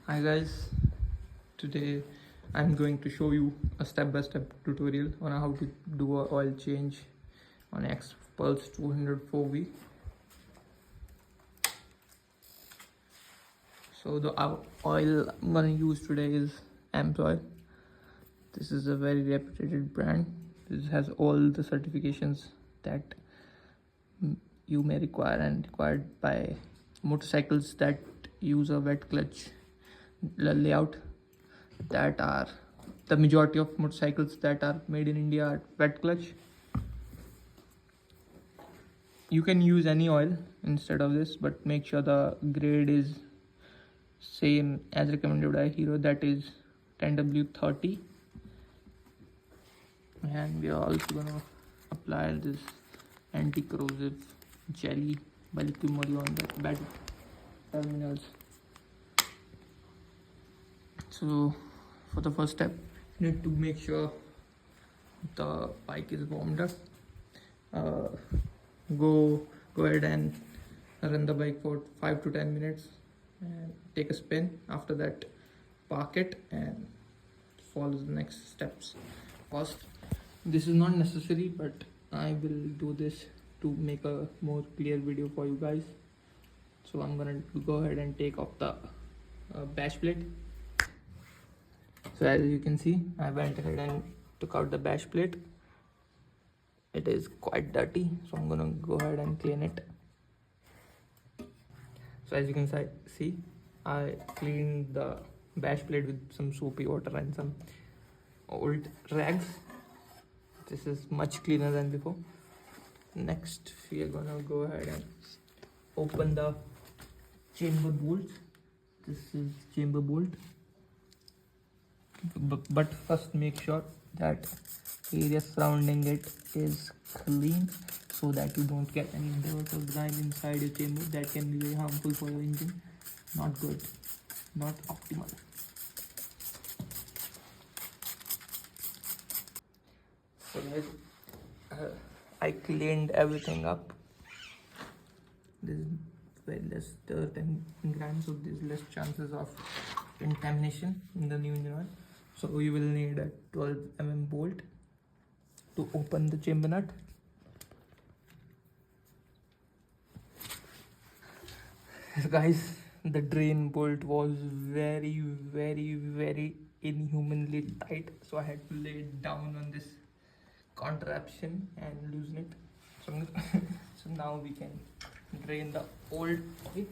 Hi guys, today I'm going to show you a step-by-step tutorial on how to do a oil change on Xpulse 204V. So the oil I'm gonna use today is Amsoil. This is a very reputed brand. This has all the certifications that you may require and required by motorcycles that use a wet clutch layout. That are the majority of motorcycles that are made in India are wet clutch. You can use any oil instead of this, but make sure the grade is same as recommended by Hero, that is 10W30. And we are also gonna apply this anti-corrosive jelly by liquid on the battery terminals. So for the first step, you need to make sure the bike is warmed up. Go ahead and run the bike for 5 to 10 minutes and take a spin. After that, park it and follow the next steps. First, this is not necessary, but I will do this to make a more clear video for you guys. So I'm gonna go ahead and take off the bash plate. So as you can see, I went ahead and took out the bash plate. It is quite dirty, so I'm gonna go ahead and clean it. So as you can see, I cleaned the bash plate with some soapy water and some old rags. This is much cleaner than before. Next, we are gonna go ahead and open the chamber bolts. This is chamber bolt. But first make sure that area surrounding it is clean so that you don't get any dirt or grime inside your chamber. That can be very harmful for your engine. Not good, not optimal. So guys, I cleaned everything up. There's very less dirt and grime, so there's less chances of contamination in the new engine oil. So you will need a 12mm bolt to open the chamber nut. Guys, the drain bolt was very inhumanly tight, so I had to lay it down on this contraption and loosen it. So, so now we can drain the old oil.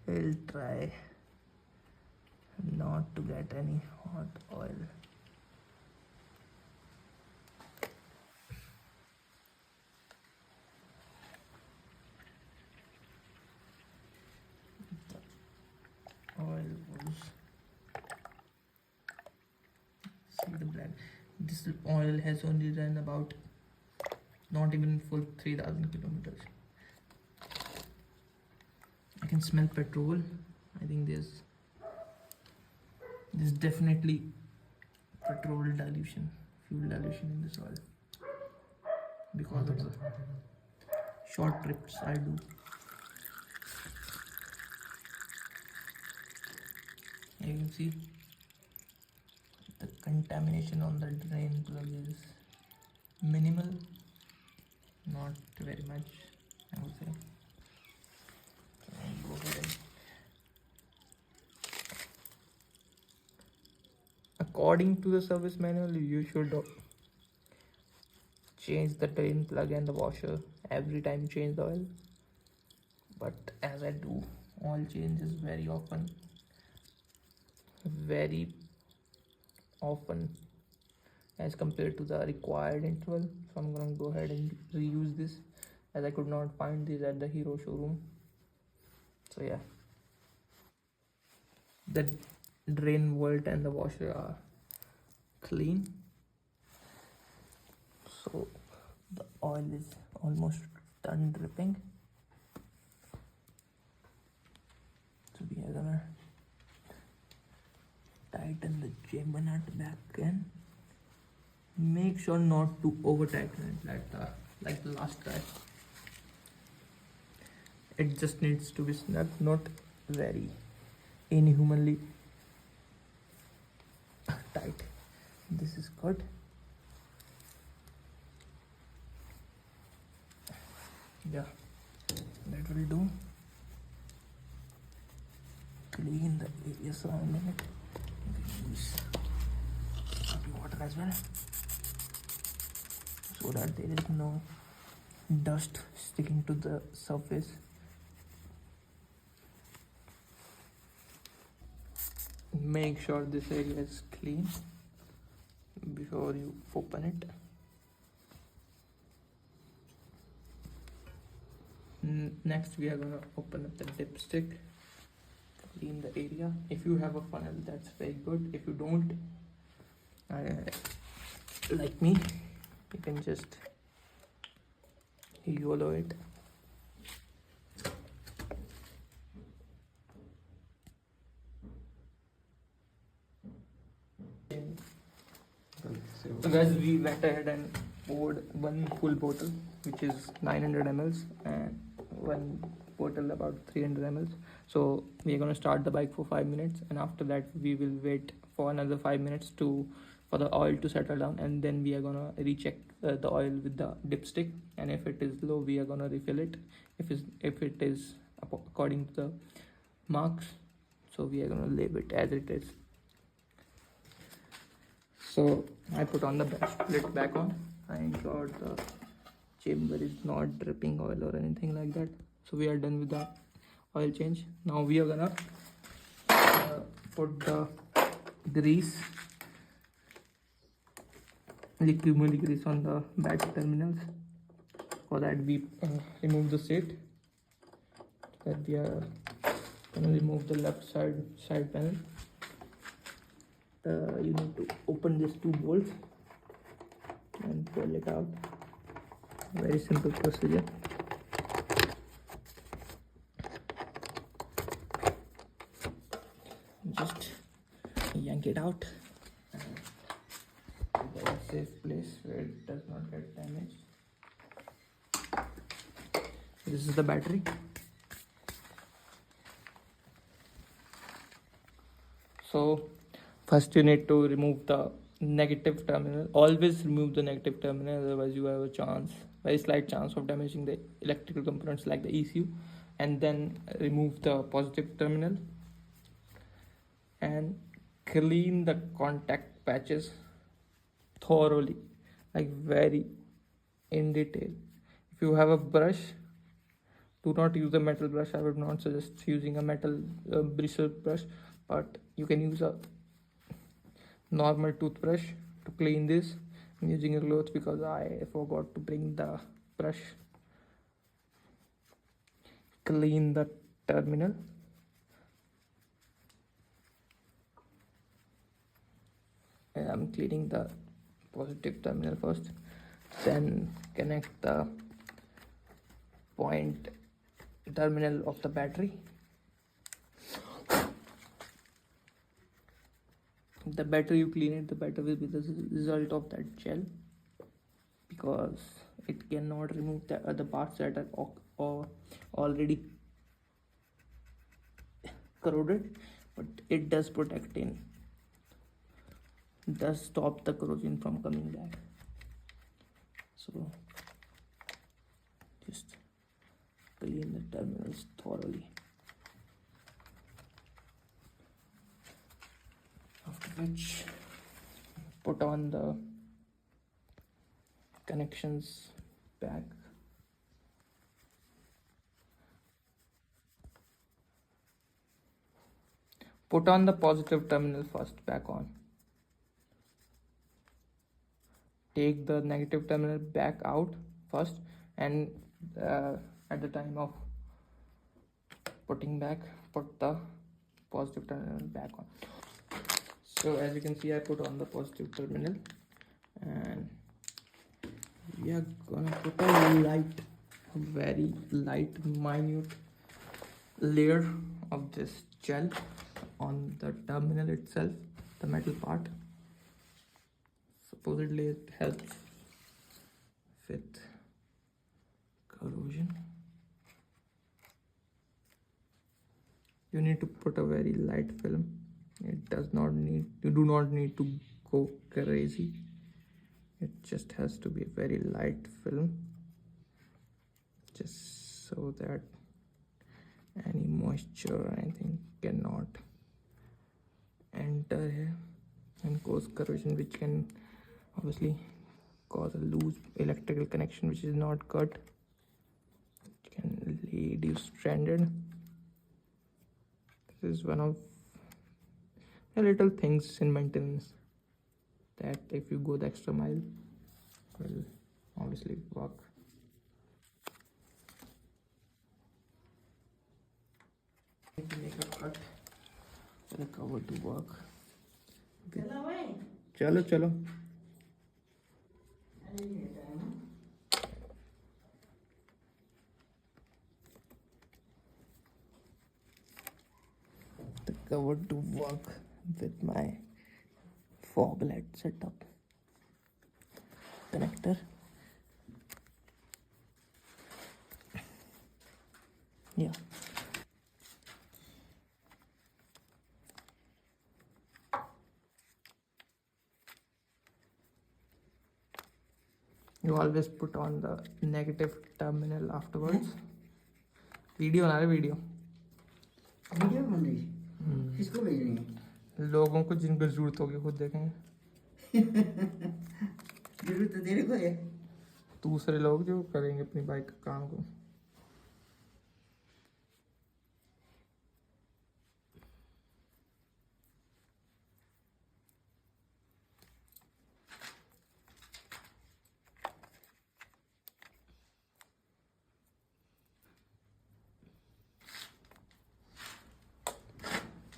We'll try not to get any hot oil. The oil was, see the black. This oil has only run about not even full 3,000 kilometers. I can smell petrol. I think there's definitely petrol dilution, fuel dilution in this oil because of the short trips I do. You can see the contamination on the drain plug is minimal, not very much, I would say. Go ahead and, according to the service manual, you should change the drain plug and the washer every time you change the oil. But as I do oil changes very often as compared to the required interval, so I'm gonna go ahead and reuse this, as I could not find these at the Hero showroom. So yeah, the drain bolt and the washer are clean, so the oil is almost done dripping. So we are gonna tighten the chamber nut back again. Make sure not to over tighten it like the last try. it just needs to be snug, not very inhumanly tight. This is good. Yeah, that will do. Clean the area surrounding it. Use water as well, so that there is no dust sticking to the surface. Make sure this area is clean before you open it. Next we are going to open up the dipstick, clean the area. If you have a funnel, that's very good. If you don't, like me, you can just YOLO it. So guys, we went ahead and poured one full bottle, which is 900 mls, and one bottle about 300 mls. So we are going to start the bike for 5 minutes, and after that we will wait for another 5 minutes for the oil to settle down, and then we are going to recheck the oil with the dipstick, and if it is low we are going to refill it. If it is according to the marks, so we are going to leave it as it is. So I put on the lid back on. I ensure the chamber is not dripping oil or anything like that. So we are done with the oil change. Now we are gonna put the grease, liquid grease on the battery terminals. For that we remove the seat. That we are gonna remove the left side panel. You need to open these two bolts and pull it out. Very simple procedure. Just yank it out. Get a safe place where it does not get damaged. This is the battery. So first you need to remove the negative terminal. Always remove the negative terminal, otherwise you have a very slight chance of damaging the electrical components like the ECU. And then remove the positive terminal and clean the contact patches thoroughly, like very in detail. If you have a brush, do not use a metal brush. I would not suggest using a metal bristle brush, but you can use a normal toothbrush to clean this. I'm using a cloth because I forgot to bring the brush. Clean the terminal. And I'm cleaning the positive terminal first, then connect the point terminal of the battery. The better you clean it, the better will be the result of that gel, because it cannot remove the other parts that are already corroded, but it does protect does stop the corrosion from coming back. So just clean the terminals thoroughly. After which, put on the connections back. Put on the positive terminal first, back on. Take the negative terminal back out first, and at the time of putting back, put the positive terminal back on. So as you can see, I put on the positive terminal, and we are gonna put a very light, minute layer of this gel on the terminal itself, the metal part. Supposedly it helps with corrosion. You need to put a very light film. It does not need, you do not need to go crazy. It just has to be a very light film, just so that any moisture or anything cannot enter here and cause corrosion, which can obviously cause a loose electrical connection, which is not good. It can lead you stranded. This is one of the little things in maintenance that, if you go the extra mile, will obviously work. Need to make a cut for the cover to work. चलो चलो the cover to work with my fog light setup connector. Yeah. You always put on the negative terminal afterwards. Video बना रहे video बन रही है? किसको भेज रही है? लोगों को जिनको जरूरत होगी खुद देखेंगे। जरूरत तो तेरे को है। दूसरे लोग जो करेंगे अपनी बाइक का काम को।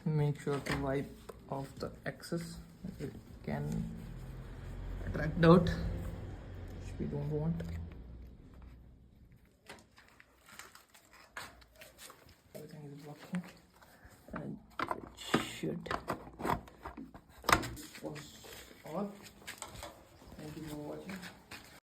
Make sure to wipe off the excess. It can attract dirt, which we don't want. Everything is working and it should